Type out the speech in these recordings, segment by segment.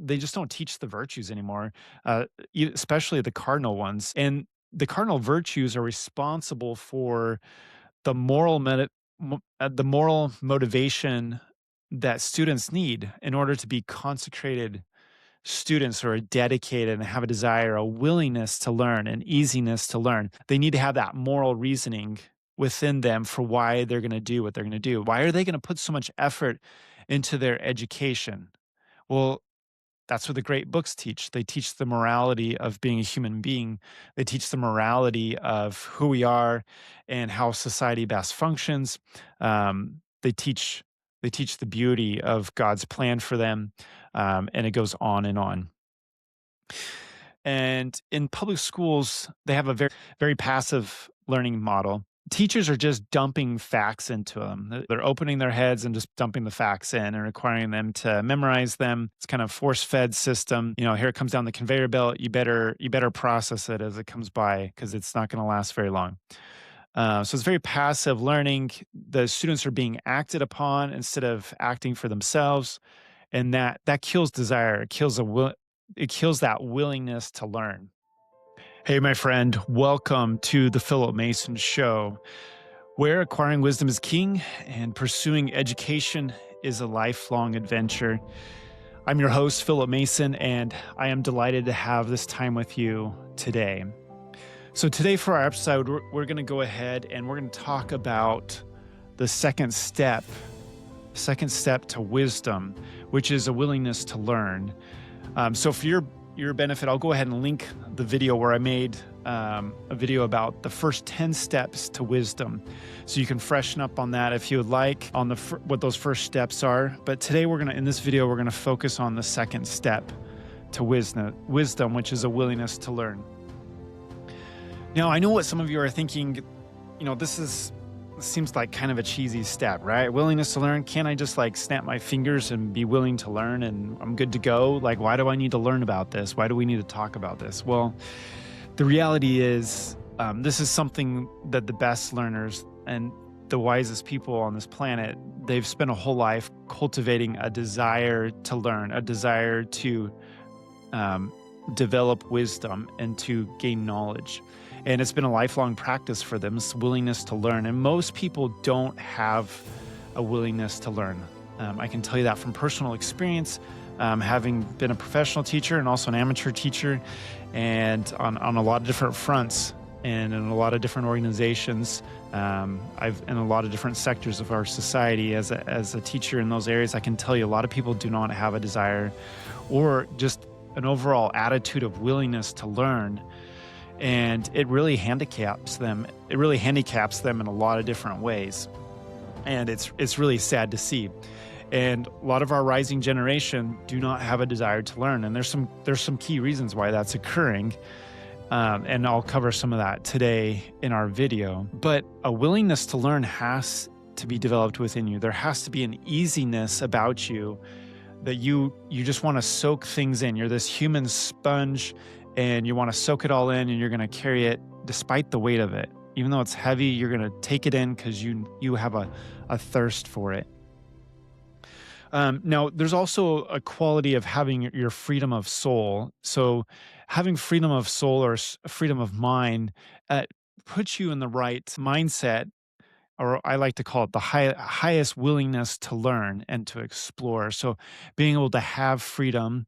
they just don't teach the virtues anymore, especially the cardinal ones. And the cardinal virtues are responsible for the the moral motivation that students need in order to be consecrated students who are dedicated and have a desire, a willingness to learn, an easiness to learn. They need to have that moral reasoning within them for why they're going to do what they're going to do. Why are they going to put so much effort into their education? Well, that's what the great books teach. They teach the morality of being a human being. They teach the morality of who we are and how society best functions. They teach the beauty of God's plan for them, and it goes on and on. And in public schools, they have a very passive learning model. Teachers are just dumping facts into them. They're opening their heads and just dumping the facts in and requiring them to memorize them. It's kind of force-fed system. Here it comes down the conveyor belt. You better process it as it comes by because it's not going to last very long. So it's very passive learning. The students are being acted upon instead of acting for themselves, and that kills desire. It kills that willingness to learn. Hey, my friend, welcome to the Phillip Mason Show, where acquiring wisdom is king and pursuing education is a lifelong adventure. I'm your host, Phillip Mason, and I am delighted to have this time with you today. So today for our episode, we're going to go ahead and we're going to talk about the second step to wisdom, which is a willingness to learn. So for your benefit, I'll go ahead and link the video where I made a video about the first 10 steps to wisdom. So you can freshen up on that if you would like, on what those first steps are. But today in this video, we're going to focus on the second step to wisdom, which is a willingness to learn. Now, I know what some of you are thinking, this seems like kind of a cheesy step, right? Willingness to learn. Can't I just snap my fingers and be willing to learn and I'm good to go? Why do I need to learn about this? Why do we need to talk about this? Well, the reality is this is something that the best learners and the wisest people on this planet, they've spent a whole life cultivating a desire to learn, a desire to develop wisdom and to gain knowledge. And it's been a lifelong practice for them, this willingness to learn. And most people don't have a willingness to learn. I can tell you that from personal experience, having been a professional teacher and also an amateur teacher, and on a lot of different fronts and in a lot of different organizations. I've in a lot of different sectors of our society as a teacher in those areas. I can tell you a lot of people do not have a desire or just an overall attitude of willingness to learn. And it really handicaps them. It really handicaps them in a lot of different ways. And it's really sad to see. And a lot of our rising generation do not have a desire to learn. And there's some key reasons why that's occurring. And I'll cover some of that today in our video. But a willingness to learn has to be developed within you. There has to be an easiness about you that you just want to soak things in. You're this human sponge, and you want to soak it all in, and you're going to carry it despite the weight of it. Even though it's heavy, you're going to take it in because you have a thirst for it. Now, there's also a quality of having your freedom of soul. So having freedom of soul or freedom of mind puts you in the right mindset, or I like to call it the highest willingness to learn and to explore. So being able to have freedom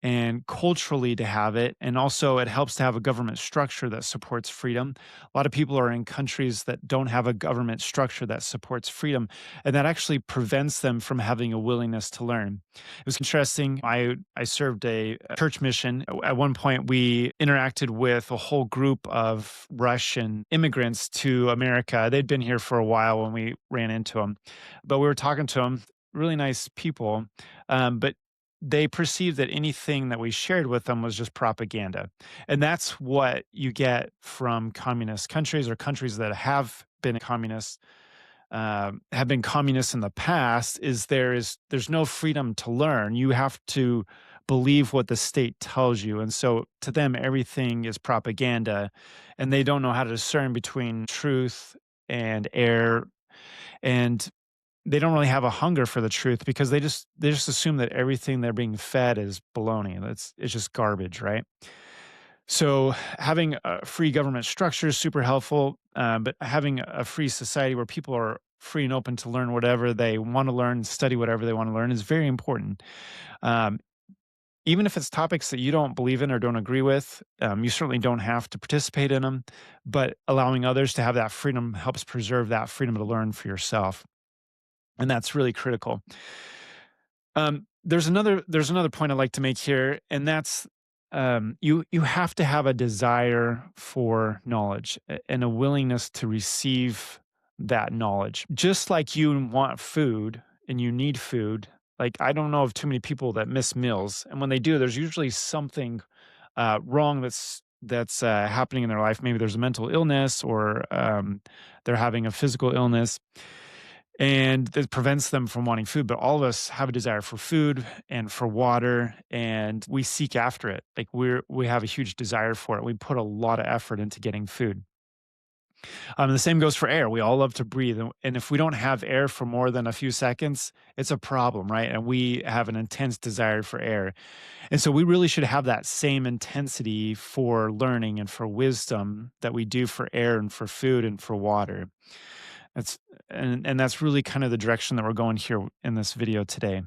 and culturally to have it, and also it helps to have a government structure that supports freedom. A lot of people are in countries that don't have a government structure that supports freedom, and that actually prevents them from having a willingness to learn. It was interesting. I served a church mission. At one point, we interacted with a whole group of Russian immigrants to America. They'd been here for a while when we ran into them, but we were talking to them, really nice people, but they perceived that anything that we shared with them was just propaganda. And that's what you get from communist countries or countries that have been communist in the past, is there's no freedom to learn. You have to believe what the state tells you. And so to them, everything is propaganda, and they don't know how to discern between truth and error. And they don't really have a hunger for the truth because they just assume that everything they're being fed is baloney. It's just garbage, right? So having a free government structure is super helpful, but having a free society where people are free and open to learn whatever they want to learn, study whatever they want to learn is very important. Um, Even if it's topics that you don't believe in or don't agree with, you certainly don't have to participate in them. But allowing others to have that freedom helps preserve that freedom to learn for yourself, and that's really critical. There's another point I'd like to make here, and that's you have to have a desire for knowledge and a willingness to receive that knowledge. Just like you want food and you need food, like I don't know of too many people that miss meals, and when they do, there's usually something wrong that's happening in their life. Maybe there's a mental illness or they're having a physical illness and that prevents them from wanting food. But all of us have a desire for food and for water, and we seek after it. Like we have a huge desire for it. We put a lot of effort into getting food. And the same goes for air. We all love to breathe, and if we don't have air for more than a few seconds, it's a problem, right? And we have an intense desire for air, and so we really should have that same intensity for learning and for wisdom that we do for air and for food and for water. That's and that's really kind of the direction that we're going here in this video today.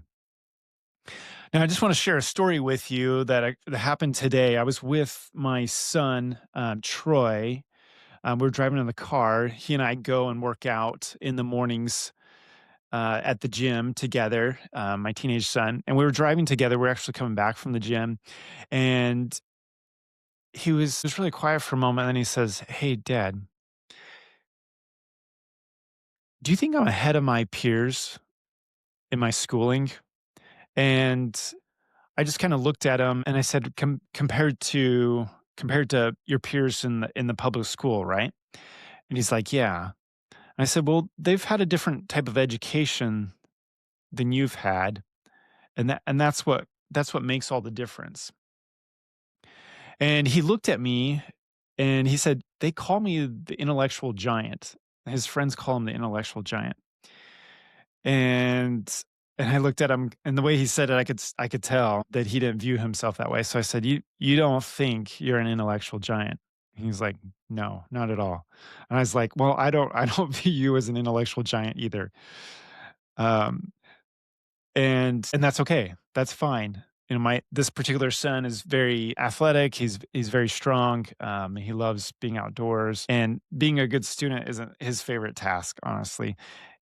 Now, I just want to share a story with you that happened today. I was with my son, Troy. We are driving in the car. He and I go and work out in the mornings at the gym together, my teenage son. And we were driving together. We are actually coming back from the gym. And he was just really quiet for a moment. And then he says, "Hey, Dad, do you think I'm ahead of my peers in my schooling?" And I just kinda looked at him and I said, Compared to your peers in the public school, right?" And he's like, "Yeah." And I said, "Well, they've had a different type of education than you've had, and that's what makes all the difference." And he looked at me and he said, "They call me the intellectual giant." His friends call him the intellectual giant. And and I looked at him, and the way he said it, I could tell that he didn't view himself that way. So I said, "You don't think you're an intellectual giant?" He's like, "No, not at all." And I was like, "Well, I don't view you as an intellectual giant either." Um, and that's okay. That's fine. My this particular son is very athletic. He's very strong. He loves being outdoors, and being a good student isn't his favorite task, honestly.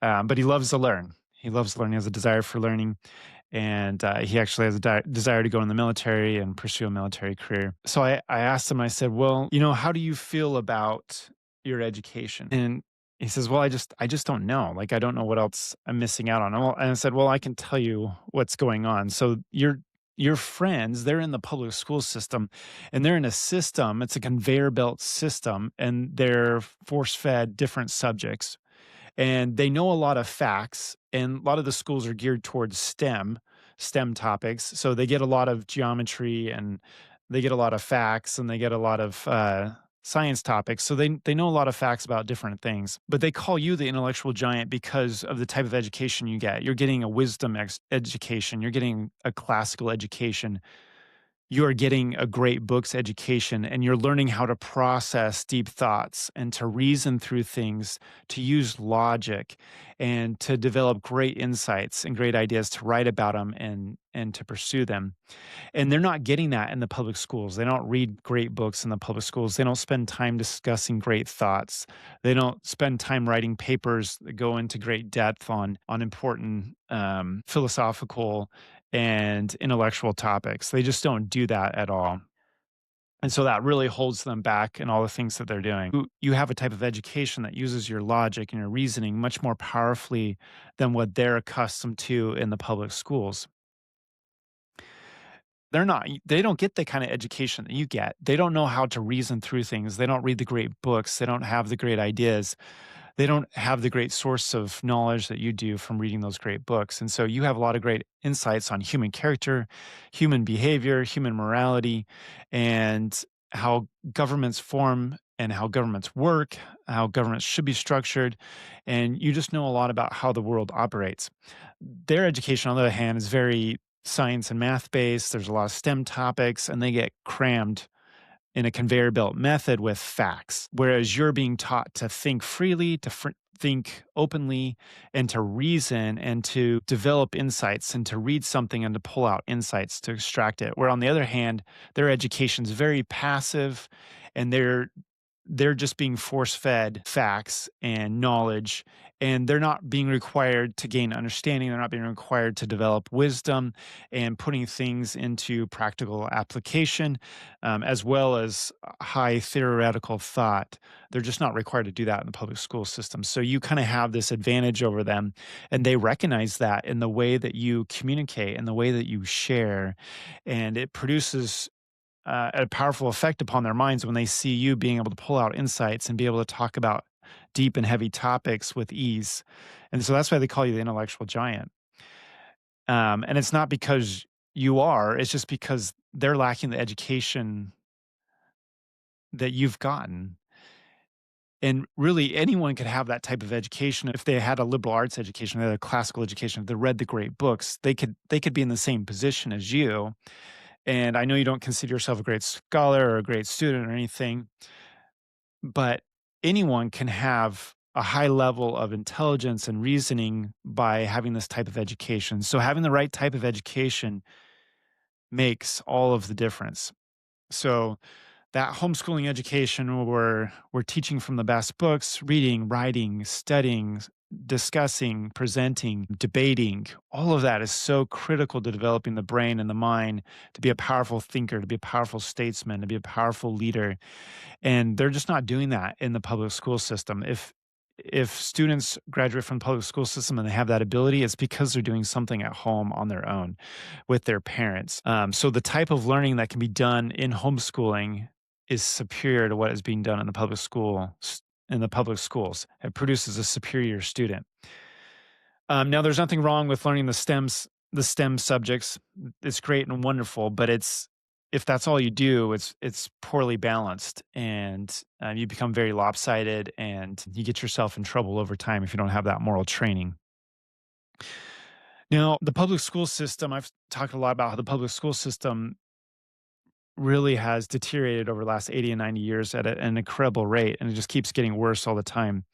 But he loves to learn. He loves learning. He has a desire for learning, and he actually has a desire to go in the military and pursue a military career. So I asked him. I said, "Well, how do you feel about your education?" And he says, "Well, I just don't know. Like, I don't know what else I'm missing out on." And I said, "Well, I can tell you what's going on. So your friends, they're in the public school system, and they're in a system. It's a conveyor belt system, and they're force fed different subjects, and they know a lot of facts, and a lot of the schools are geared towards STEM topics. So they get a lot of geometry, and they get a lot of facts, and they get a lot of science topics. So they know a lot of facts about different things. But they call you the intellectual giant because of the type of education you get. You're getting a wisdom education. You're getting a classical education. You're getting a great books education, and you're learning how to process deep thoughts and to reason through things, to use logic, and to develop great insights and great ideas, to write about them and to pursue them. And they're not getting that in the public schools. They don't read great books in the public schools. They don't spend time discussing great thoughts. They don't spend time writing papers that go into great depth on important philosophical and intellectual topics. They just don't do that at all. And so that really holds them back in all the things that they're doing. You have a type of education that uses your logic and your reasoning much more powerfully than what they're accustomed to in the public schools. They don't get the kind of education that you get. They don't know how to reason through things. They don't read the great books. They don't have the great ideas. They don't have the great source of knowledge that you do from reading those great books. And so you have a lot of great insights on human character, human behavior, human morality, and how governments form and how governments work, how governments should be structured, and you just know a lot about how the world operates. Their education, on the other hand, is very science and math based. There's a lot of STEM topics, and they get crammed in a conveyor belt method with facts, whereas you're being taught to think freely, to think openly, and to reason and to develop insights and to read something and to pull out insights to extract it. Where on the other hand, their education is very passive and they're just being force fed facts and knowledge, and they're not being required to gain understanding. They're not being required to develop wisdom and putting things into practical application, as well as high theoretical thought. They're just not required to do that in the public school system. So you kind of have this advantage over them, and they recognize that in the way that you communicate and the way that you share. And it produces a powerful effect upon their minds when they see you being able to pull out insights and be able to talk about deep and heavy topics with ease. And so that's why they call you the intellectual giant. And it's not because you are, it's just because they're lacking the education that you've gotten. And really, anyone could have that type of education if they had a liberal arts education, they had a classical education, if they read the great books, they could be in the same position as you. And I know you don't consider yourself a great scholar or a great student or anything, but anyone can have a high level of intelligence and reasoning by having this type of education. So having the right type of education makes all of the difference. So that homeschooling education where we're teaching from the best books, reading, writing, studying, discussing, presenting, debating, all of that is so critical to developing the brain and the mind to be a powerful thinker, to be a powerful statesman, to be a powerful leader. And they're just not doing that in the public school system. If students graduate from the public school system and they have that ability, it's because they're doing something at home on their own with their parents. So the type of learning that can be done in homeschooling is superior to what is being done in the public schools. It produces a superior student. Now, there's nothing wrong with learning the STEM subjects. It's great and wonderful, but if that's all you do, it's poorly balanced, and you become very lopsided, and you get yourself in trouble over time if you don't have that moral training. Now, the public school system, I've talked a lot about how the public school system really has deteriorated over the last 80 and 90 years at an incredible rate, and it just keeps getting worse all the time.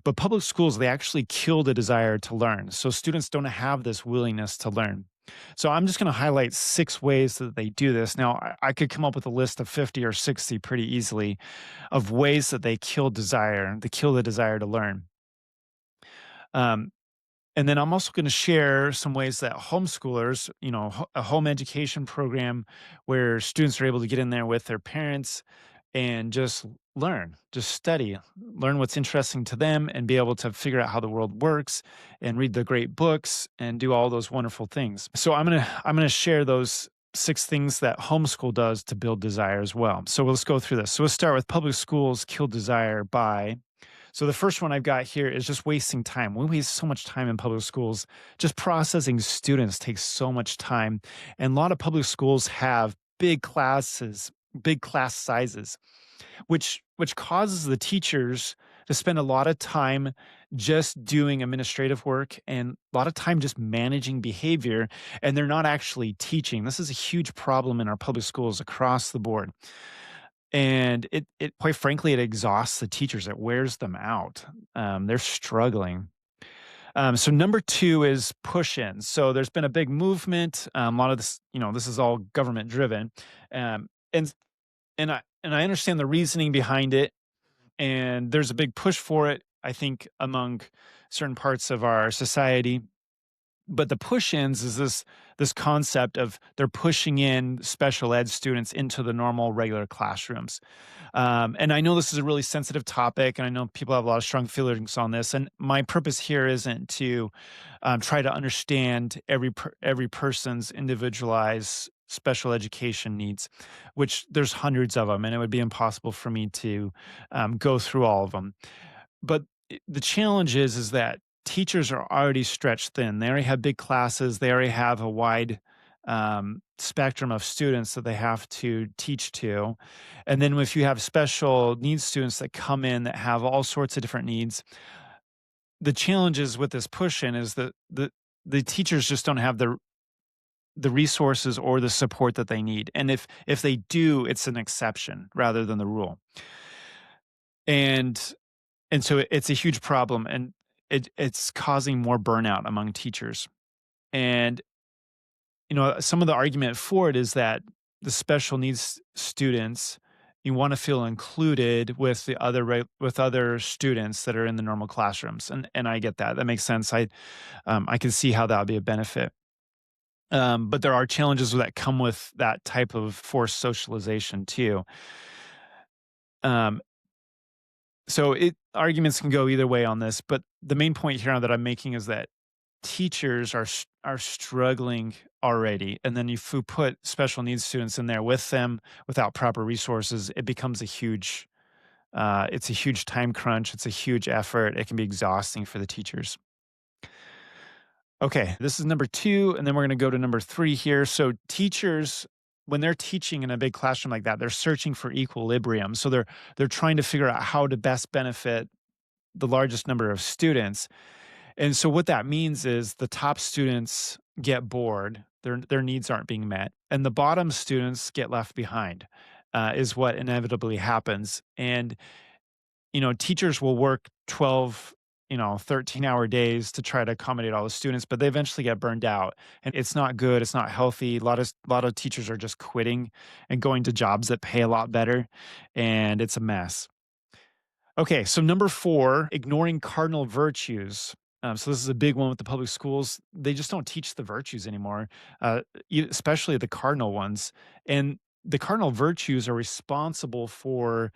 But public schools, they actually kill the desire to learn. So students don't have this willingness to learn. So I'm just going to highlight 6 ways that they do this. Now, I could come up with a list of 50 or 60 pretty easily of ways that they kill the desire to learn. Um, and then I'm also going to share some ways that homeschoolers, a home education program where students are able to get in there with their parents and just learn, just study, learn what's interesting to them and be able to figure out how the world works and read the great books and do all those wonderful things. So I'm going to share those 6 things that homeschool does to build desire as well. So let's go through this. So let's start with public schools kill desire by. So the first one I've got here is just wasting time. We waste so much time in public schools. Just processing students takes so much time. And a lot of public schools have big classes, big class sizes, which causes the teachers to spend a lot of time just doing administrative work and a lot of time just managing behavior, and they're not actually teaching. This is a huge problem in our public schools across the board. And it quite frankly, it exhausts the teachers. It wears them out. They're struggling. So number 2 is push-ins. So there's been a big movement. A lot of this, this is all government driven, and I understand the reasoning behind it, and there's a big push for it. I think among certain parts of our society. But the push-ins is this concept of they're pushing in special ed students into the normal regular classrooms. And I know this is a really sensitive topic, and I know people have a lot of strong feelings on this. And my purpose here isn't to try to understand every person's individualized special education needs, which there's hundreds of them, and it would be impossible for me to go through all of them. But the challenge is that teachers are already stretched thin. They already have big classes. They already have a wide spectrum of students that they have to teach to. And then if you have special needs students that come in that have all sorts of different needs, the challenges with this push in is that the teachers just don't have the resources or the support that they need. And if they do, it's an exception rather than the rule. And so it's a huge problem, and it's causing more burnout among teachers. And some of the argument for it is that the special needs students, you want to feel included with the with other students that are in the normal classrooms, and I get that. That makes sense. I can see how that would be a benefit. But there are challenges that come with that type of forced socialization too. Um, so arguments can go either way on this, but the main point here that I'm making is that teachers are struggling already, and then if you put special needs students in there with them without proper resources, it becomes a huge it's a huge time crunch. It's a huge effort. It can be exhausting for the teachers. Okay, this is number 2, and then we're gonna go to number 3 here. So teachers, when they're teaching in a big classroom like that, they're searching for equilibrium. So they're trying to figure out how to best benefit the largest number of students. And so what that means is the top students get bored, their needs aren't being met, and the bottom students get left behind, is what inevitably happens. And teachers will work 12, 13-hour days to try to accommodate all the students, but they eventually get burned out. And it's not good, it's not healthy. A lot of teachers are just quitting and going to jobs that pay a lot better, and it's a mess. Okay, so number 4, ignoring cardinal virtues. So this is a big one with the public schools. They just don't teach the virtues anymore, especially the cardinal ones. And the cardinal virtues are responsible for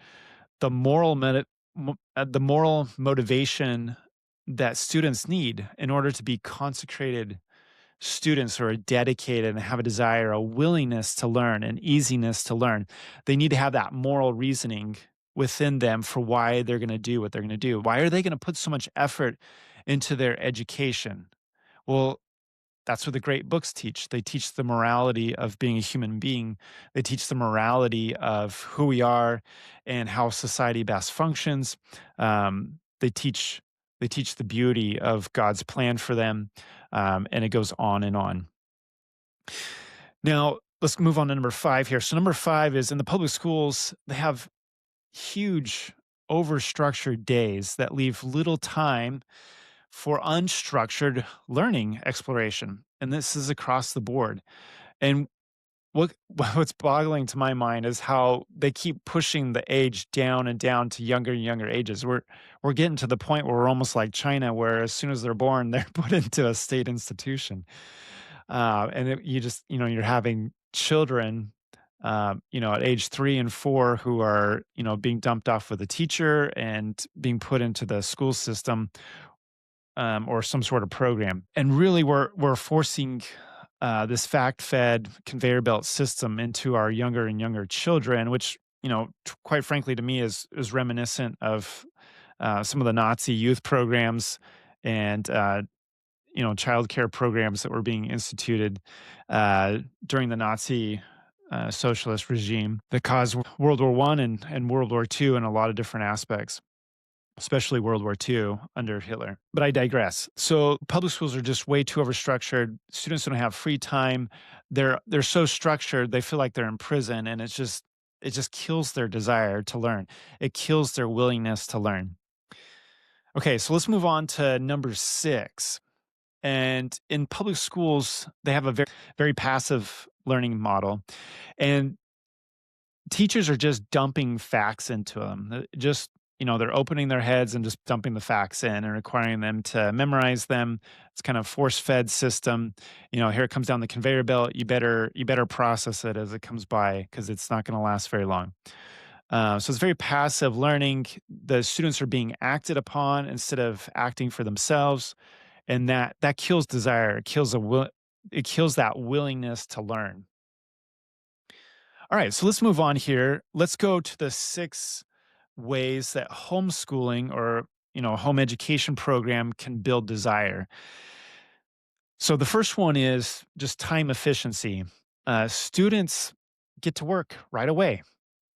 the the moral motivation that students need in order to be consecrated students who are dedicated and have a desire, a willingness to learn, an easiness to learn. They need to have that moral reasoning within them for why they're going to do what they're going to do. Why are they going to put so much effort into their education? Well, that's what the great books teach. They teach the morality of being a human being. They teach the morality of who we are and how society best functions. They teach the beauty of God's plan for them, and it goes on and on. Now, let's move on to number 5 here. So number 5 is in the public schools, they have huge overstructured days that leave little time for unstructured learning exploration. And this is across the board. And what's boggling to my mind is how they keep pushing the age down and down to younger and younger ages. We're getting to the point where we're almost like China, where as soon as they're born, they're put into a state institution. You just, you're having children, at age 3 and 4 who are, being dumped off with a teacher and being put into the school system, or some sort of program. And really, we're forcing this fact-fed conveyor belt system into our younger and younger children, which, quite frankly, to me is reminiscent of some of the Nazi youth programs and childcare programs that were being instituted during the Nazi socialist regime that caused World War I and World War II in a lot of different aspects, especially World War II under Hitler. But I digress. So public schools are just way too overstructured. Students don't have free time. They're so structured, they feel like they're in prison, and it just kills their desire to learn. It kills their willingness to learn. Okay, so let's move on to number 6. And in public schools, they have a very passive learning model. And teachers are just dumping facts into them. They're opening their heads and just dumping the facts in and requiring them to memorize them. It's kind of force-fed system. Here it comes down the conveyor belt. You better process it as it comes by, because it's not going to last very long. So it's very passive learning. The students are being acted upon instead of acting for themselves, and that kills desire. It kills that willingness to learn. All right, so let's move on here. Let's go to the 6 ways that homeschooling or home education program can build desire. So the first one is just time efficiency. Students get to work right away.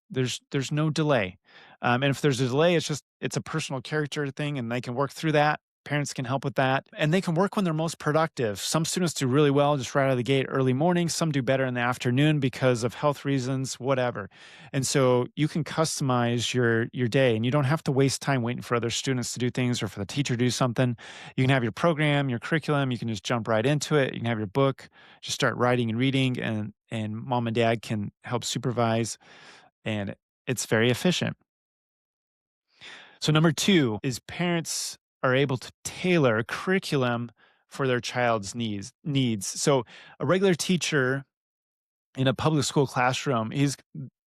There's no delay. And if there's a delay, it's a personal character thing, and they can work through that. Parents can help with that, and they can work when they're most productive. Some students do really well just right out of the gate early morning. Some do better in the afternoon because of health reasons, whatever. And so you can customize your day, and you don't have to waste time waiting for other students to do things or for the teacher to do something. You can have your program, your curriculum. You can just jump right into it. You can have your book, just start writing and reading, and mom and dad can help supervise, and it's very efficient. So number 2 is parents are able to tailor curriculum for their child's needs. So a regular teacher in a public school classroom,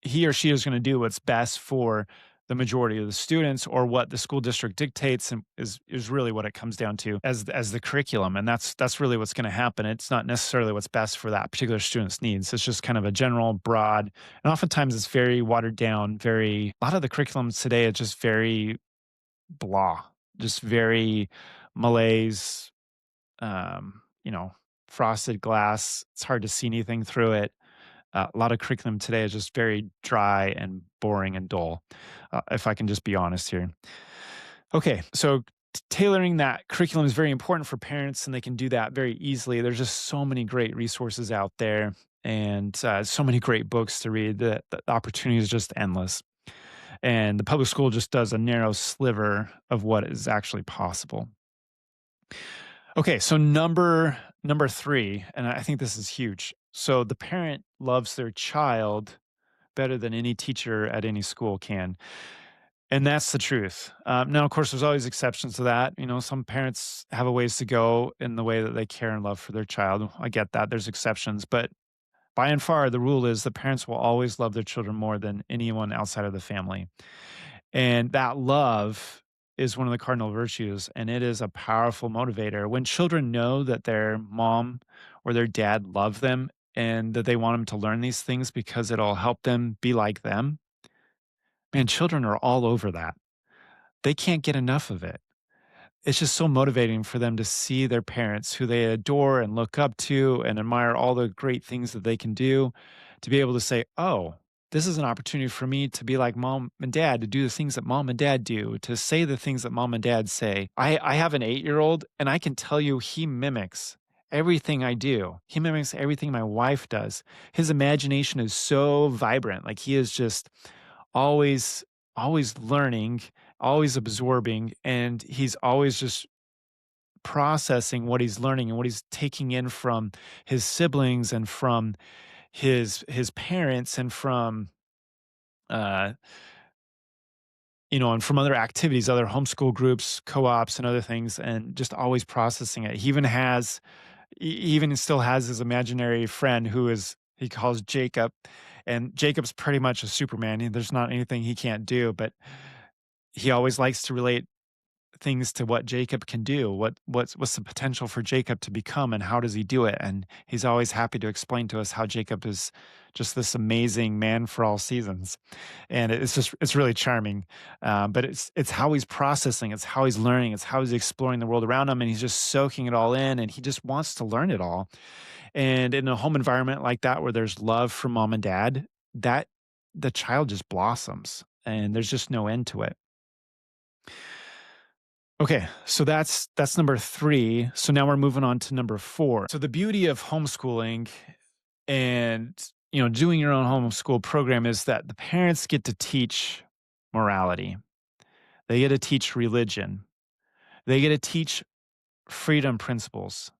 he or she is gonna do what's best for the majority of the students, or what the school district dictates, and is really what it comes down to as the curriculum, and that's really what's gonna happen. It's not necessarily what's best for that particular student's needs. It's just kind of a general broad, and oftentimes it's very watered down, very a lot of the curriculums today are just very blah, just very malaise, you know, frosted glass. It's hard to see anything through it. A lot of curriculum today is just very dry and boring and dull, if I can just be honest here. Okay, so tailoring that curriculum is very important for parents, and they can do that very easily. There's just so many great resources out there, and so many great books to read. The opportunity is just endless. And the public school just does a narrow sliver of what is actually possible. Okay, so number 3, and I think this is huge. So the parent loves their child better than any teacher at any school can, and that's the truth. Now, of course, there's always exceptions to that. You know, some parents have a ways to go in the way that they care and love for their child. I get that. There's exceptions, but by and far, the rule is the parents will always love their children more than anyone outside of the family. And that love is one of the cardinal virtues, and it is a powerful motivator. When children know that their mom or their dad love them and that they want them to learn these things because it'll help them be like them, man, children are all over that. They can't get enough of it. It's just so motivating for them to see their parents who they adore and look up to and admire all the great things that they can do, to be able to say, "Oh, this is an opportunity for me to be like mom and dad, to do the things that mom and dad do, to say the things that mom and dad say." I have an 8-year-old, and I can tell you he mimics everything I do. He mimics everything my wife does. His imagination is so vibrant. Like, he is just always always learning, always absorbing, and he's always just processing what he's learning and what he's taking in from his siblings and from his parents and from uh and from other activities, other homeschool groups, co-ops, and other things, and just always processing it. He even still has his imaginary friend who is he calls Jacob, and Jacob's pretty much a Superman. There's not anything he can't do, but he always likes to relate things to what Jacob can do. What's the potential for Jacob to become, and how does he do it? And he's always happy to explain to us how Jacob is just this amazing man for all seasons. And it's really charming. But it's how he's processing, it's how he's learning, it's how he's exploring the world around him, and he's just soaking it all in, and he just wants to learn it all. And in a home environment like that, where there's love from mom and dad, that the child just blossoms, and there's just no end to it. Okay, so that's number 3. So now we're moving on to number 4. So the beauty of homeschooling and, doing your own homeschool program is that the parents get to teach morality. They get to teach religion. They get to teach freedom principles.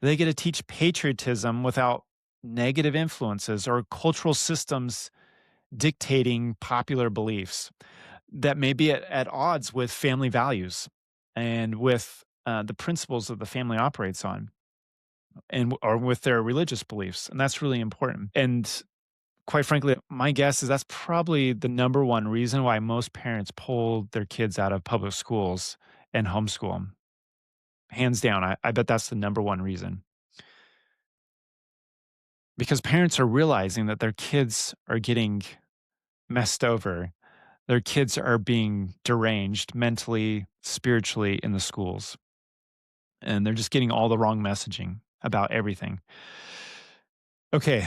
They get to teach patriotism without negative influences or cultural systems dictating popular beliefs that may be at odds with family values and with the principles that the family operates on, or with their religious beliefs. And that's really important. And quite frankly, my guess is that's probably the number one reason why most parents pull their kids out of public schools and homeschool them. Hands down, I bet that's the number one reason. Because parents are realizing that their kids are getting messed over. Their kids are being deranged mentally, spiritually in the schools, and they're just getting all the wrong messaging. about everything. Okay,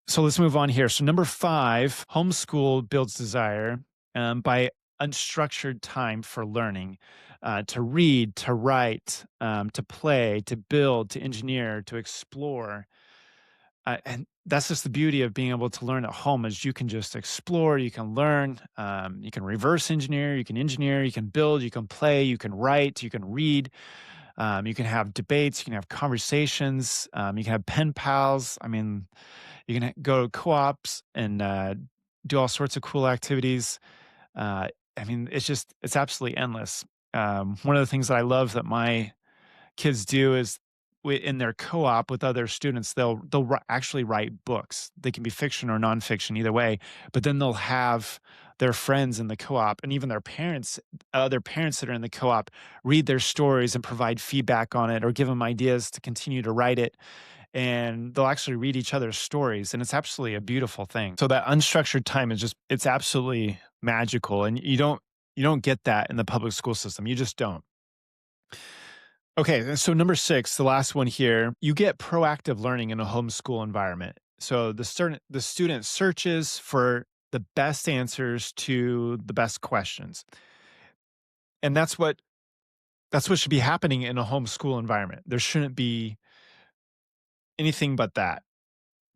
so let's move on here. So number 5, homeschool builds desire by unstructured time for learning, to read, to write, to play, to build, to engineer, to explore. And that's just the beauty of being able to learn at home is you can just explore, you can learn, you can reverse engineer, you can build, you can play, you can write, you can read, you can have debates, you can have conversations, you can have pen pals. I mean, you can go to co-ops and do all sorts of cool activities. I mean, it's absolutely endless. One of the things that I love that my kids do is in their co-op with other students, they'll actually write books. They can be fiction or nonfiction, either way. But then they'll have their friends in the co-op and even their parents, other parents that are in the co-op, read their stories and provide feedback on it or give them ideas to continue to write it, and they'll actually read each other's stories, and it's absolutely a beautiful thing. So that unstructured time is just it's absolutely magical, and you don't get that in the public school system. You just don't. Okay, so number 6, the last one here, you get proactive learning in a homeschool environment. So the student searches for the best answers to the best questions. And that's what should be happening in a homeschool environment. There shouldn't be anything but that.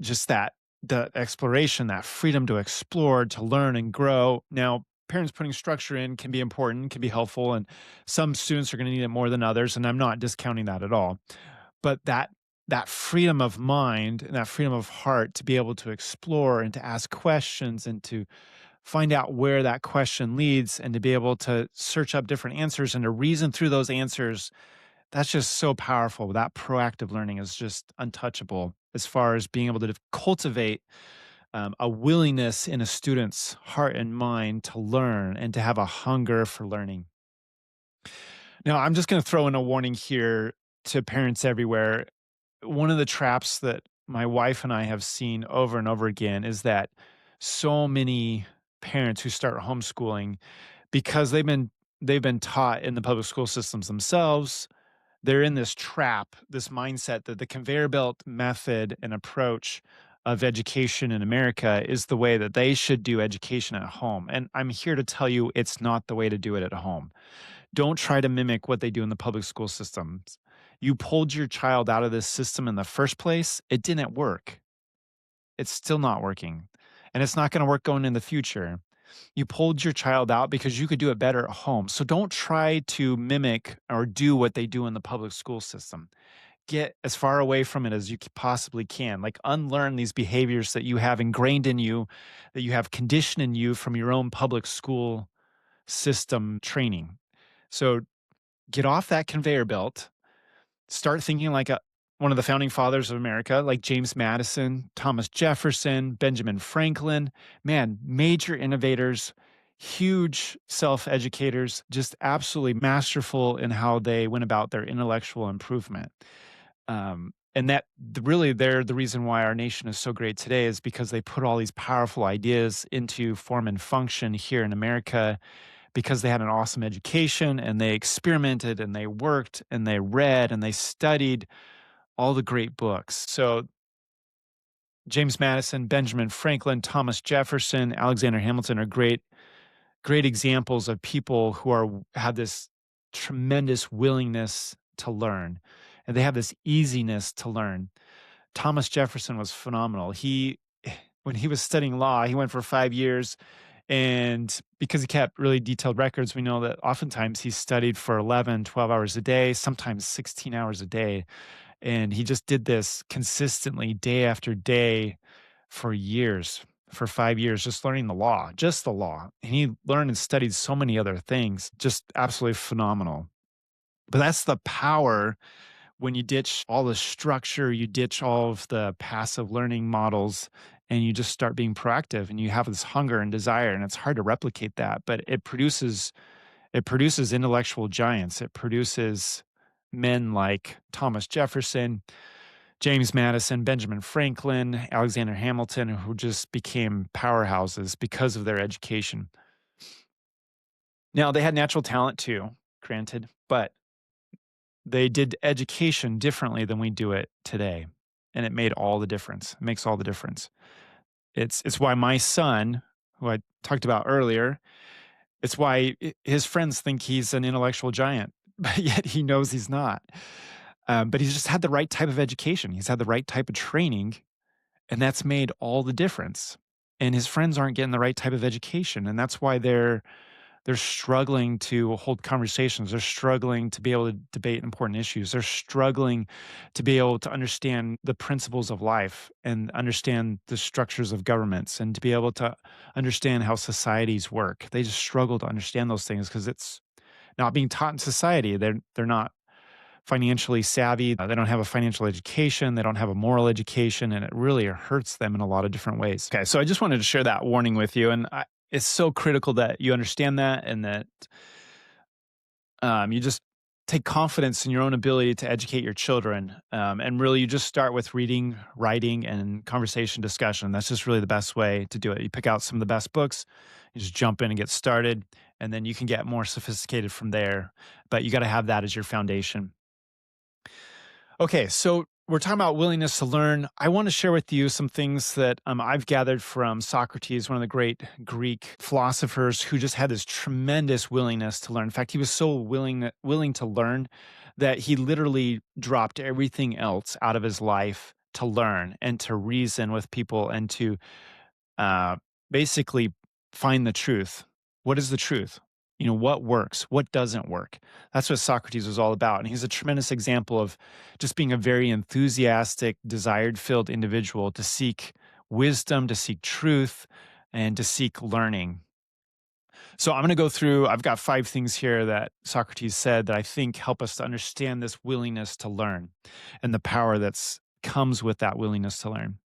Just that, the exploration, that freedom to explore, to learn and grow. Now, parents putting structure in can be important, can be helpful, and some students are going to need it more than others, and I'm not discounting that at all. But that freedom of mind and that freedom of heart to be able to explore and to ask questions and to find out where that question leads and to be able to search up different answers and to reason through those answers, that's just so powerful. That proactive learning is just untouchable as far as being able to cultivate a willingness in a student's heart and mind to learn and to have a hunger for learning. Now, I'm just going to throw in a warning here to parents everywhere. One of the traps that my wife and I have seen over and over again is that so many parents who start homeschooling because they've been taught in the public school systems themselves, they're in this trap, this mindset that the conveyor belt method and approach of education in America is the way that they should do education at home. And I'm here to tell you it's not the way to do it at home. Don't try to mimic what they do in the public school systems. You pulled your child out of this system in the first place. It didn't work. It's still not working. And it's not going to work going in the future. You pulled your child out because you could do it better at home. So don't try to mimic or do what they do in the public school system. Get as far away from it as you possibly can. Like unlearn these behaviors that you have ingrained in you, that you have conditioned in you from your own public school system training. So get off that conveyor belt. Start thinking like one of the founding fathers of America, like James Madison, Thomas Jefferson, Benjamin Franklin. Man, major innovators, huge self-educators, just absolutely masterful in how they went about their intellectual improvement. And really they're the reason why our nation is so great today is because they put all these powerful ideas into form and function here in America because they had an awesome education and they experimented and they worked and they read and they studied all the great books. So James Madison, Benjamin Franklin, Thomas Jefferson, Alexander Hamilton are great examples of people who have this tremendous willingness to learn, and they have this easiness to learn. Thomas Jefferson was phenomenal. When he was studying law, he went for 5 years, and because he kept really detailed records, we know that oftentimes he studied for 11, 12 hours a day, sometimes 16 hours a day. And he just did this consistently day after day for years, for 5 years, just learning the law, just the law. And he learned and studied so many other things, just absolutely phenomenal. But that's the power when you ditch all the structure, you ditch all of the passive learning models, and you just start being proactive and you have this hunger and desire. And it's hard to replicate that, but it produces intellectual giants. It produces men like Thomas Jefferson, James Madison, Benjamin Franklin, Alexander Hamilton, who just became powerhouses because of their education. Now, they had natural talent too, granted, but They did education differently than we do it today, and it made all the difference. It makes all the difference. It's why my son, who I talked about earlier, it's why his friends think he's an intellectual giant, but yet he knows he's not. But he's just had the right type of education. He's had the right type of training, and that's made all the difference. And his friends aren't getting the right type of education, and that's why they're struggling to hold conversations. They're struggling to be able to debate important issues. They're struggling to be able to understand the principles of life and understand the structures of governments and to be able to understand how societies work. They just struggle to understand those things because it's not being taught in society. They're not financially savvy. They don't have a financial education. They don't have a moral education, and it really hurts them in a lot of different ways. Okay, so I just wanted to share that warning with you, and it's so critical that you understand that and that you just take confidence in your own ability to educate your children. And really, you just start with reading, writing, and conversation discussion. That's just really the best way to do it. You pick out some of the best books, you just jump in and get started, and then you can get more sophisticated from there. But you got to have that as your foundation. Okay, so we're talking about willingness to learn. I want to share with you some things that I've gathered from Socrates, one of the great Greek philosophers who just had this tremendous willingness to learn. In fact, he was so willing to learn that he literally dropped everything else out of his life to learn and to reason with people and to uh, basically find the truth. What is the truth? What works? What doesn't work? That's what Socrates was all about. And he's a tremendous example of just being a very enthusiastic, desired filled individual to seek wisdom, to seek truth, and to seek learning. So I'm going to go through, I've got 5 things here that Socrates said that I think help us to understand this willingness to learn and the power that's comes with that willingness to learn.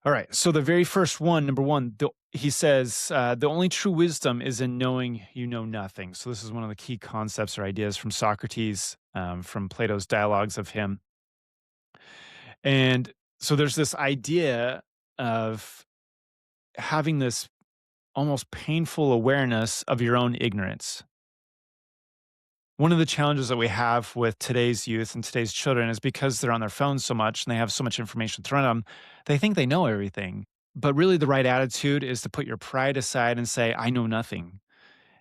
All right. So the very first one, number one, he says, the only true wisdom is in knowing you know nothing. So this is one of the key concepts or ideas from Socrates, from Plato's dialogues of him. And so there's this idea of having this almost painful awareness of your own ignorance. One of the challenges that we have with today's youth and today's children is because they're on their phones so much and they have so much information thrown at them, they think they know everything. But really, the right attitude is to put your pride aside and say, I know nothing.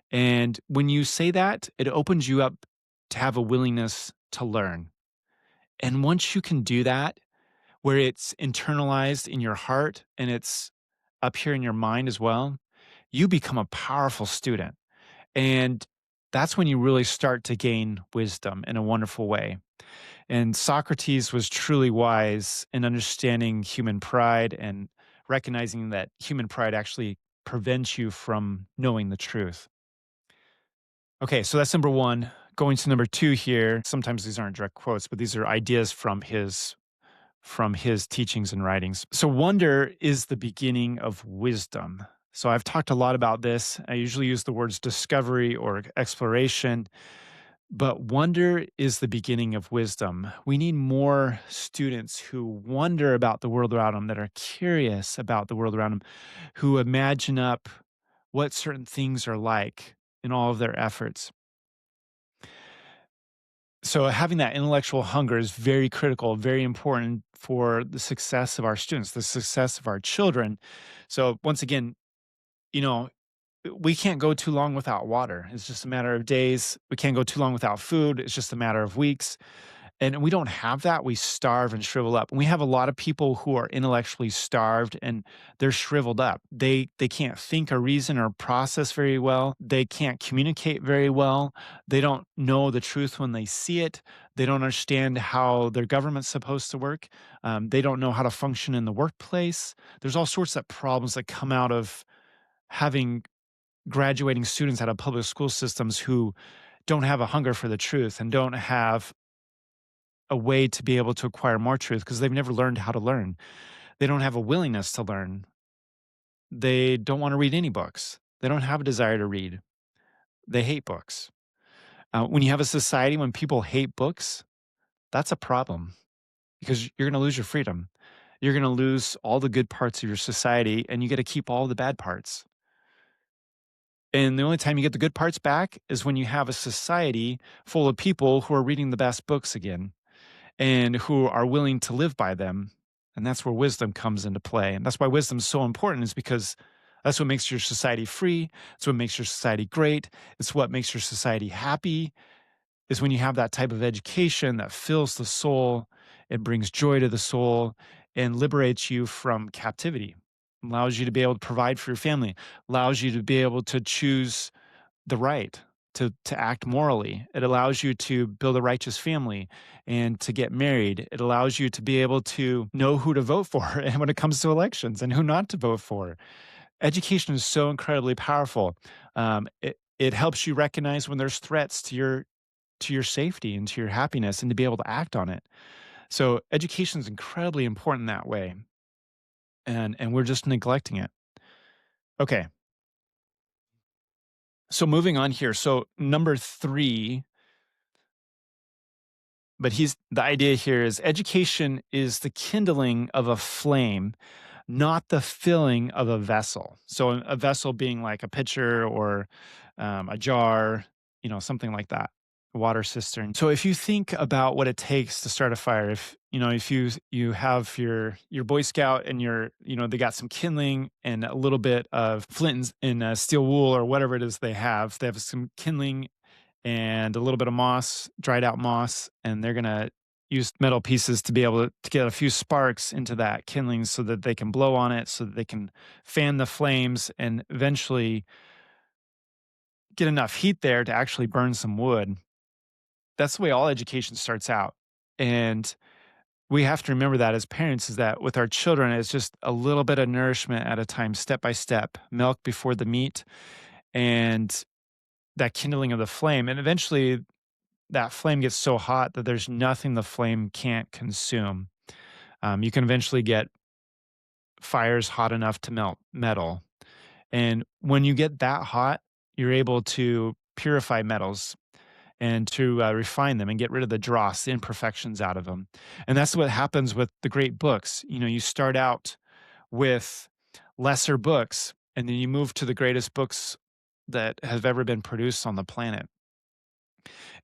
And when you say that, it opens you up to have a willingness to learn. And once you can do that, where it's internalized in your heart and it's up here in your mind as well, you become a powerful student. And that's when you really start to gain wisdom in a wonderful way. And Socrates was truly wise in understanding human pride and recognizing that human pride actually prevents you from knowing the truth. Okay, so that's number one. Going to number two here. Sometimes these aren't direct quotes, but these are ideas from his teachings and writings. So wonder is the beginning of wisdom. So I've talked a lot about this. I usually use the words discovery or exploration, but wonder is the beginning of wisdom. We need more students who wonder about the world around them, that are curious about the world around them, who imagine up what certain things are like in all of their efforts. So having that intellectual hunger is very critical, very important for the success of our students, the success of our children. So once again, you know, we can't go too long without water. It's just a matter of days. We can't go too long without food. It's just a matter of weeks. And we don't have that. We starve and shrivel up. And we have a lot of people who are intellectually starved and they're shriveled up. They can't think or reason or process very well. They can't communicate very well. They don't know the truth when they see it. They don't understand how their government's supposed to work. They don't know how to function in the workplace. There's all sorts of problems that come out of having graduating students out of public school systems who don't have a hunger for the truth and don't have a way to be able to acquire more truth because they've never learned how to learn. They don't have a willingness to learn. They don't want to read any books. They don't have a desire to read. They hate books. When you have a society when people hate books, that's a problem because you're going to lose your freedom. You're going to lose all the good parts of your society and you get to keep all the bad parts. And the only time you get the good parts back is when you have a society full of people who are reading the best books again and who are willing to live by them. And that's where wisdom comes into play. And that's why wisdom is so important, is because that's what makes your society free. It's what makes your society great. It's what makes your society happy, is when you have that type of education that fills the soul, it brings joy to the soul and liberates you from captivity, allows you to be able to provide for your family, allows you to be able to choose the right to act morally. It allows you to build a righteous family and to get married. It allows you to be able to know who to vote for and when it comes to elections and who not to vote for. Education is so incredibly powerful. It helps you recognize when there's threats to your safety and to your happiness and to be able to act on it. So education is incredibly important that way. And we're just neglecting it. Okay. So moving on here. So number 3, but he's the idea here is education is the kindling of a flame, not the filling of a vessel. So a vessel being like a pitcher or a jar, something like that, a water cistern. So if you think about what it takes to start a fire, if you have your Boy Scout and they got some kindling and a little bit of flint and steel wool or whatever it is they have some kindling and a little bit of moss, dried out moss, and they're gonna use metal pieces to be able to get a few sparks into that kindling so that they can blow on it, so that they can fan the flames and eventually get enough heat there to actually burn some wood. That's the way all education starts out. And we have to remember that as parents, is that with our children, it's just a little bit of nourishment at a time, step by step, milk before the meat, and that kindling of the flame. And eventually that flame gets so hot that there's nothing the flame can't consume. You can eventually get fires hot enough to melt metal. And when you get that hot, you're able to purify metals and to refine them and get rid of the dross, the imperfections out of them. And that's what happens with the great books. You start out with lesser books, and then you move to the greatest books that have ever been produced on the planet.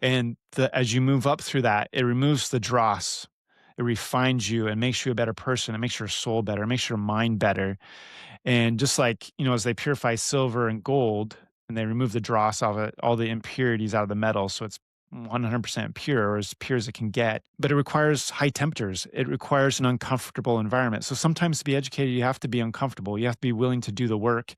And as you move up through that, it removes the dross. It refines you and makes you a better person. It makes your soul better. It makes your mind better. And just like, as they purify silver and gold and they remove the dross out of it, all the impurities out of the metal, so it's 100% pure, or as pure as it can get. But it requires high temperatures. It requires an uncomfortable environment. So sometimes to be educated, you have to be uncomfortable. You have to be willing to do the work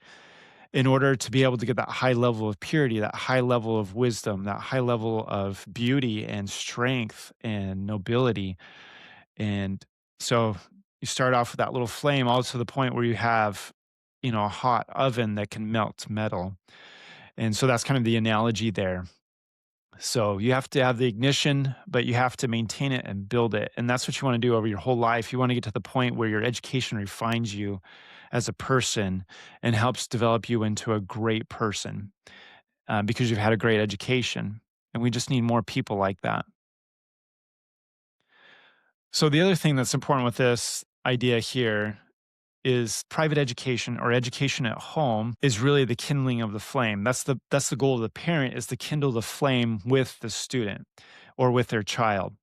in order to be able to get that high level of purity, that high level of wisdom, that high level of beauty and strength and nobility. And so you start off with that little flame, all to the point where you have, a hot oven that can melt metal. And so that's kind of the analogy there. So you have to have the ignition, but you have to maintain it and build it. And that's what you want to do over your whole life. You want to get to the point where your education refines you as a person and helps develop you into a great person, because you've had a great education. And we just need more people like that. So the other thing that's important with this idea here is private education, or education at home, is really the kindling of the flame. That's the goal of the parent, is to kindle the flame with the student or with their child.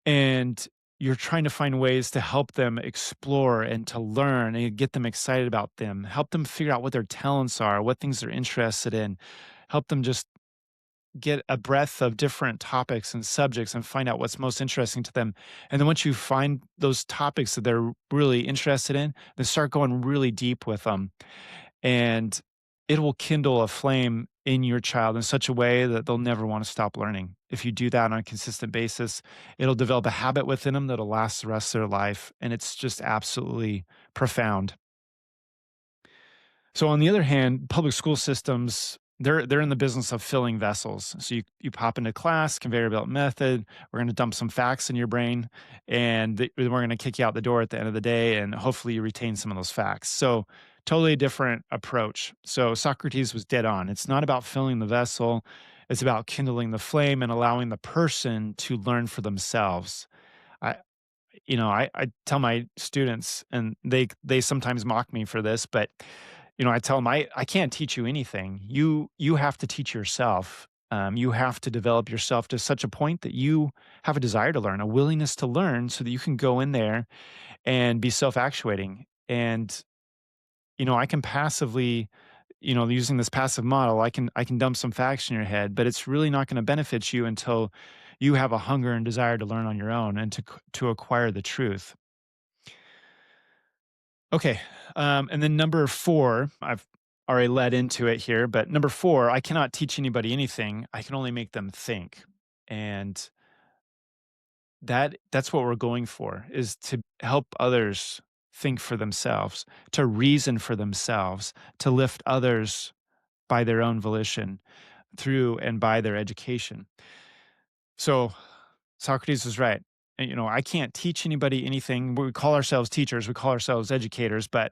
And you're trying to find ways to help them explore and to learn and get them excited about them, help them figure out what their talents are, what things they're interested in, help them just get a breadth of different topics and subjects and find out what's most interesting to them. And then once you find those topics that they're really interested in, then start going really deep with them. And it will kindle a flame in your child in such a way that they'll never want to stop learning. If you do that on a consistent basis, it'll develop a habit within them that'll last the rest of their life. And it's just absolutely profound. So on the other hand, public school systems, they're in the business of filling vessels. So you pop into class, conveyor belt method. We're going to dump some facts in your brain, and we're going to kick you out the door at the end of the day, and hopefully you retain some of those facts. So totally different approach. So Socrates was dead on. It's not about filling the vessel. It's about kindling the flame and allowing the person to learn for themselves. I, I tell my students, and they sometimes mock me for this, but I tell them, I can't teach you anything. You have to teach yourself. You have to develop yourself to such a point that you have a desire to learn, a willingness to learn so that you can go in there and be self-actuating. And, I can passively, using this passive model, I can dump some facts in your head, but it's really not going to benefit you until you have a hunger and desire to learn on your own and to acquire the truth. Okay. And then number 4, I've already led into it here, but number 4, I cannot teach anybody anything. I can only make them think. And that's what we're going for, is to help others think for themselves, to reason for themselves, to lift others by their own volition through and by their education. So Socrates was right. And, I can't teach anybody anything. We call ourselves teachers, we call ourselves educators, but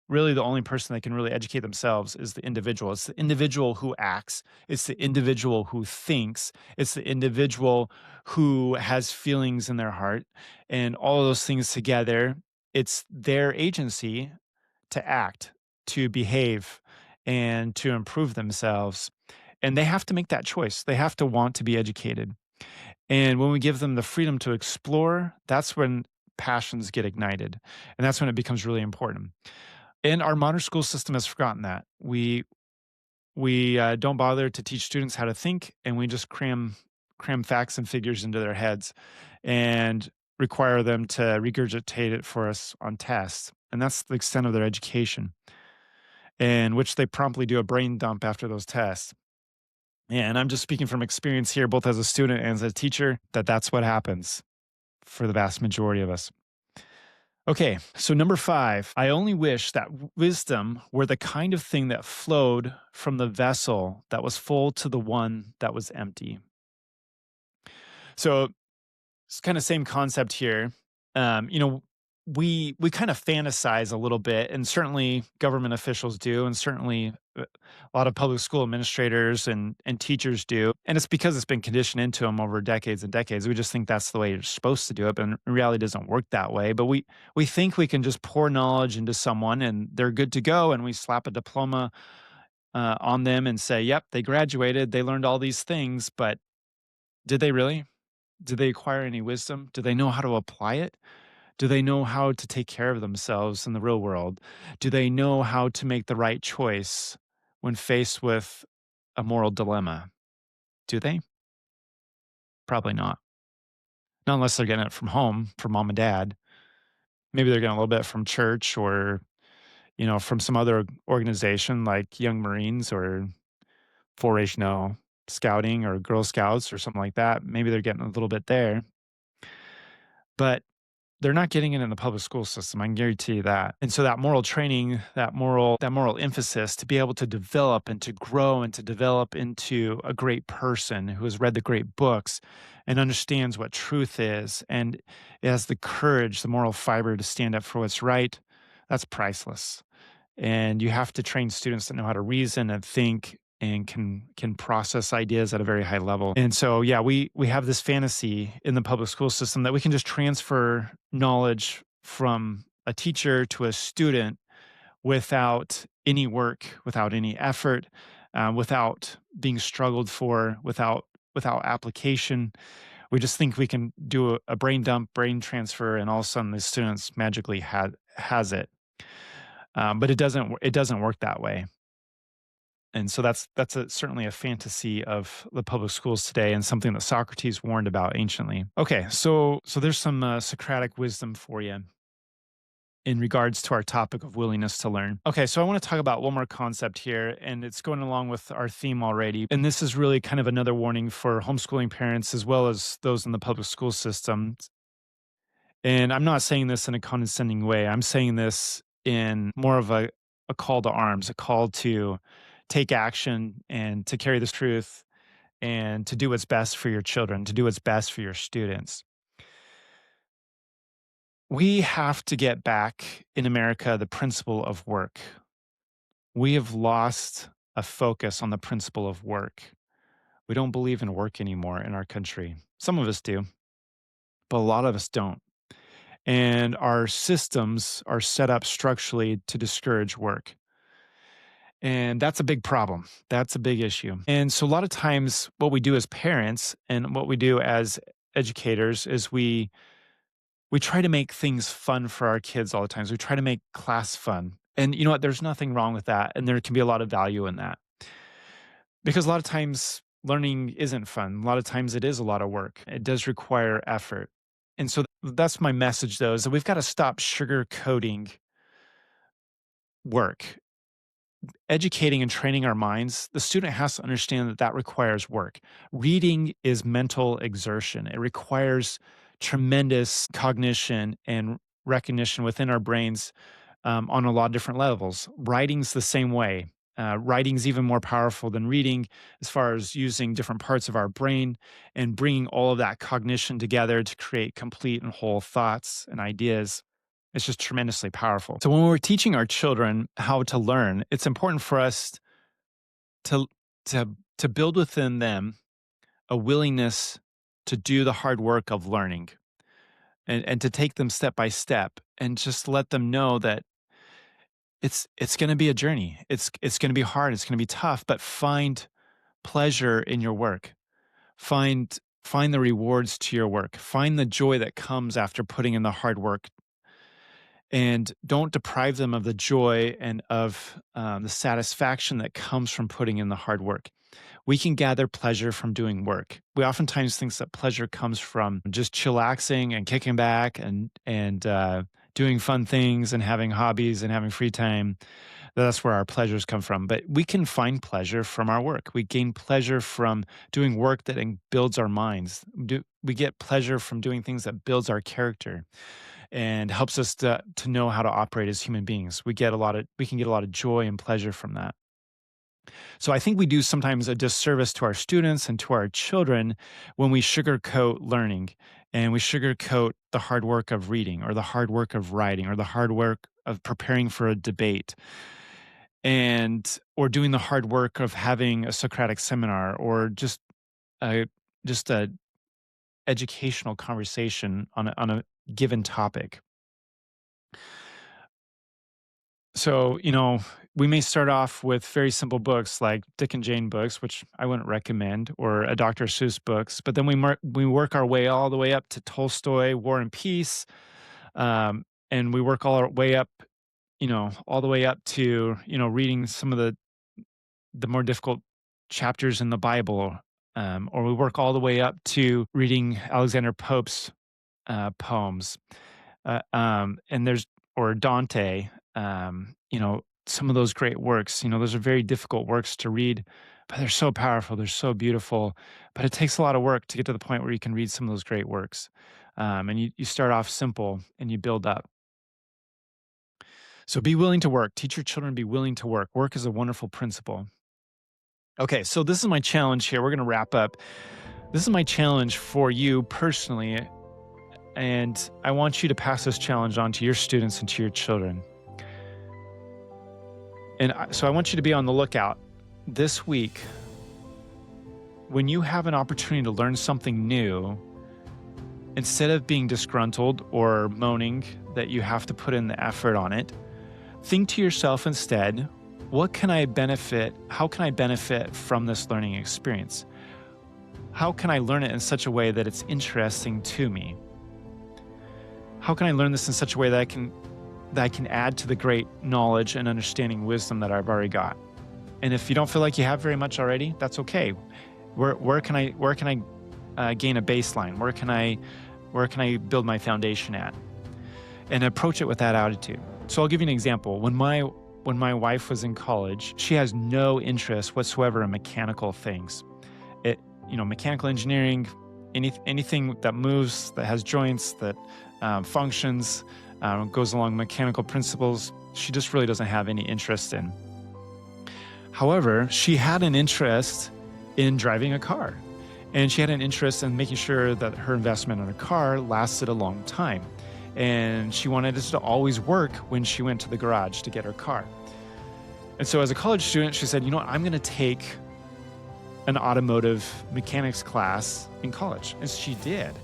really the only person that can really educate themselves is the individual. It's the individual who acts, it's the individual who thinks, it's the individual who has feelings in their heart. And all of those things together, it's their agency to act, to behave, and to improve themselves. And they have to make that choice. They have to want to be educated. And when we give them the freedom to explore, that's when passions get ignited. And that's when it becomes really important. And our modern school system has forgotten that. We don't bother to teach students how to think, and we just cram facts and figures into their heads and require them to regurgitate it for us on tests. And that's the extent of their education, in which they promptly do a brain dump after those tests. Yeah, and I'm just speaking from experience here, both as a student and as a teacher, that's what happens for the vast majority of us. Okay, so number 5, I only wish that wisdom were the kind of thing that flowed from the vessel that was full to the one that was empty. So it's kind of same concept here. Um, you know, we kind of fantasize a little bit, and certainly government officials do, and certainly a lot of public school administrators and teachers do. And it's because it's been conditioned into them over decades and decades. We just think that's the way you're supposed to do it, but in reality, it doesn't work that way. But we think we can just pour knowledge into someone, and they're good to go, and we slap a diploma on them and say, "Yep, they graduated. They learned all these things." But did they really? Did they acquire any wisdom? Do they know how to apply it? Do they know how to take care of themselves in the real world? Do they know how to make the right choice when faced with a moral dilemma? Do they? Probably not. Not unless they're getting it from home, from mom and dad. Maybe they're getting a little bit from church or, from some other organization like Young Marines or 4-H, scouting or Girl Scouts or something like that. Maybe they're getting a little bit there. But they're not getting it in the public school system, I can guarantee you that. And so that moral training, that moral emphasis to be able to develop and to grow and to develop into a great person who has read the great books and understands what truth is and has the courage, the moral fiber to stand up for what's right, that's priceless. And you have to train students that know how to reason and think and can process ideas at a very high level. And so, yeah, we have this fantasy in the public school system that we can just transfer knowledge from a teacher to a student without any work, without any effort, without being struggled for, without application. We just think we can do a brain dump, brain transfer, and all of a sudden the students magically has it. But it doesn't work that way. And so certainly a fantasy of the public schools today and something that Socrates warned about anciently. Okay, so there's some Socratic wisdom for you in regards to our topic of willingness to learn. Okay, so I want to talk about one more concept here, and it's going along with our theme already. And this is really kind of another warning for homeschooling parents as well as those in the public school system. And I'm not saying this in a condescending way. I'm saying this in more of a call to arms, a call to take action and to carry this truth and to do what's best for your children, to do what's best for your students. We have to get back in America the principle of work. We have lost a focus on the principle of work. We don't believe in work anymore in our country. Some of us do, but a lot of us don't. And our systems are set up structurally to discourage work. And that's a big problem. That's a big issue. And so a lot of times what we do as parents and what we do as educators is we try to make things fun for our kids all the time. So we try to make class fun. And you know what? There's nothing wrong with that. And there can be a lot of value in that. Because a lot of times learning isn't fun. A lot of times it is a lot of work. It does require effort. And so that's my message though, is that we've got to stop sugarcoating work. Educating and training our minds, the student has to understand that that requires work. Reading is mental exertion. It requires tremendous cognition and recognition within our brains on a lot of different levels. Writing's the same way. Writing's even more powerful than reading as far as using different parts of our brain and bringing all of that cognition together to create complete and whole thoughts and ideas. It's just tremendously powerful. So when we're teaching our children how to learn, it's important for us to to build within them a willingness to do the hard work of learning and to take them step by step and just let them know that it's going to be a journey. It's going to be hard, it's going to be tough, but find pleasure in your work. Find the rewards to your work. Find the joy that comes after putting in the hard work, and don't deprive them of the joy and of the satisfaction that comes from putting in the hard work. We can gather pleasure from doing work. We oftentimes think that pleasure comes from just chillaxing and kicking back and doing fun things and having hobbies and having free time. That's where our pleasures come from. But we can find pleasure from our work. We gain pleasure from doing work that builds our minds. We get pleasure from doing things that builds our character and helps us to know how to operate as human beings. We can get a lot of joy and pleasure from that. So I think we do sometimes a disservice to our students and to our children when we sugarcoat learning and we sugarcoat the hard work of reading or the hard work of writing or the hard work of preparing for a debate and or doing the hard work of having a Socratic seminar or a just a educational conversation on a given topic. So, we may start off with very simple books like Dick and Jane books, which I wouldn't recommend, or a Dr. Seuss books. But then we work our way all the way up to Tolstoy, War and Peace, and we work all our way up, all the way up to reading some of the more difficult chapters in the Bible, or we work all the way up to reading Alexander Pope's poems, and there's or Dante. Some of those great works, those are very difficult works to read, but they're so powerful. They're so beautiful, but it takes a lot of work to get to the point where you can read some of those great works. And you start off simple and you build up. So be willing to work. Teach your children to be willing to work. Work is a wonderful principle. Okay, so this is my challenge here. We're going to wrap up. This is my challenge for you personally, and I want you to pass this challenge on to your students and to your children. And so I want you to be on the lookout this week. When you have an opportunity to learn something new, instead of being disgruntled or moaning that you have to put in the effort on it, think to yourself instead, how can I benefit from this learning experience? How can I learn it in such a way that it's interesting to me? How can I learn this in such a way that I can add to the great knowledge and understanding wisdom that I've already got? And if you don't feel like you have very much already, that's okay. Where can I gain a baseline? Where can I build my foundation at? And approach it with that attitude. So I'll give you an example. When my wife was in college, she has no interest whatsoever in mechanical things. Mechanical engineering, anything that moves, that has joints, that functions, goes along mechanical principles, she just really doesn't have any interest in. However, she had an interest in driving a car, and she had an interest in making sure that her investment in a car lasted a long time. And she wanted it to always work when she went to the garage to get her car. And so as a college student, she said, I'm going to take an automotive mechanics class in college. And she did.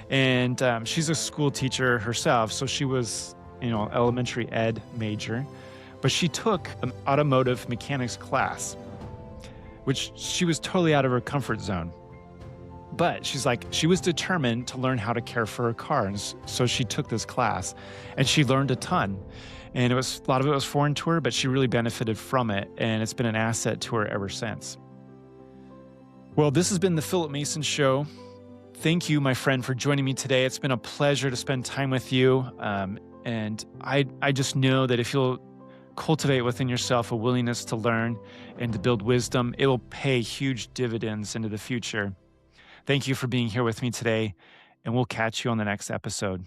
And she's a school teacher herself, so she was, elementary ed major, but she took an automotive mechanics class, which she was totally out of her comfort zone. But she's like, she was determined to learn how to care for her car. And so she took this class and she learned a ton. And a lot of it was foreign to her, but she really benefited from it. And it's been an asset to her ever since. Well, this has been the Phillip Mason Show. Thank you, my friend, for joining me today. It's been a pleasure to spend time with you. And I just know that if you'll cultivate within yourself a willingness to learn and to build wisdom, it will pay huge dividends into the future. Thank you for being here with me today, and we'll catch you on the next episode.